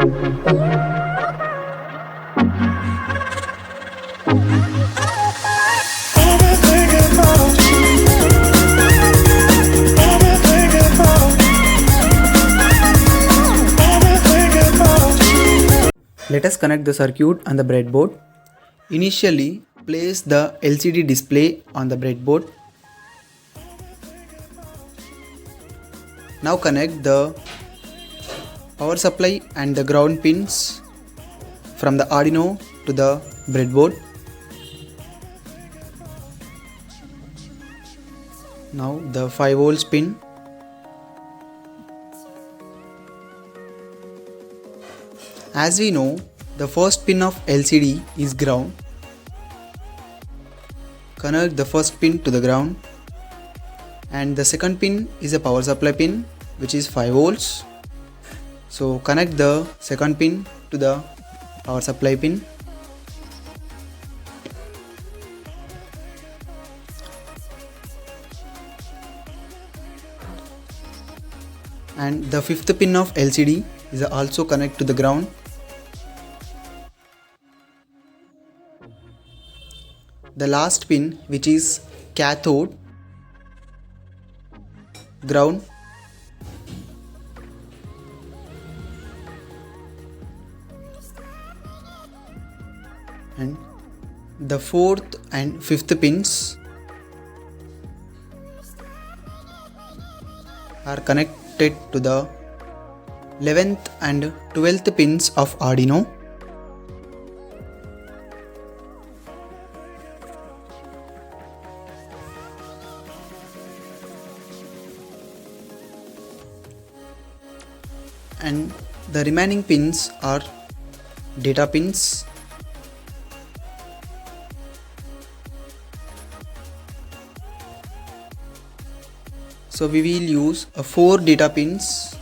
Let us connect the circuit and the breadboard. Initially, place the LCD display on the breadboard. Now connect the power supply and the ground pins from the Arduino to the breadboard. Now the 5 volts pin. As we know, the first pin of LCD is ground. Connect the first pin to the ground, and the second pin is a power supply pin which is 5 volts. So connect the second pin to the power supply pin. And the fifth pin of LCD is also connected to the ground. The last pin, which is cathode, ground, and the fourth and fifth pins are connected to the 11th and 12th pins of Arduino. And the remaining pins are data pins. So we will use 4 data pins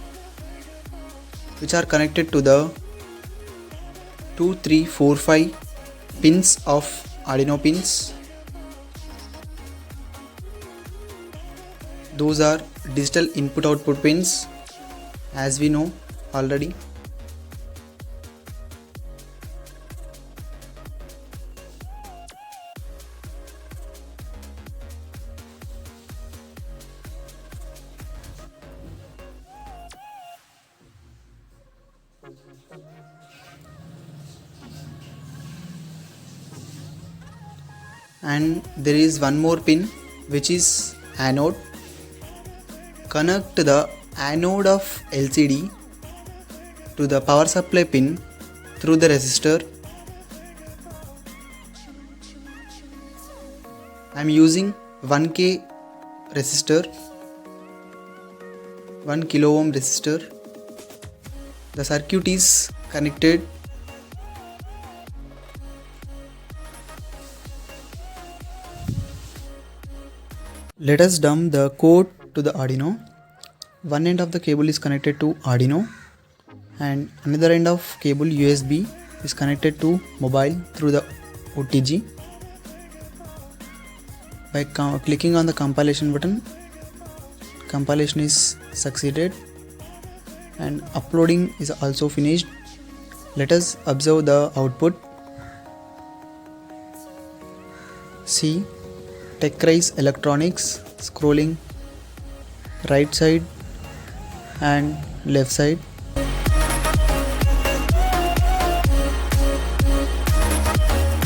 which are connected to the 2, 3, 4, 5 pins of Arduino pins. Those are digital input output pins, as we know already. And there is one more pin which is anode. Connect the anode of LCD to the power supply pin through the resistor. I am using 1K resistor, 1 kilo ohm resistor. The circuit is connected. Let us dump the code to the Arduino. One end of the cable is connected to Arduino and another end of cable USB is connected to mobile through the OTG. By clicking on the compilation button, compilation is succeeded and uploading is also finished. Let us observe the output. See TechRise Electronics scrolling right side and left side.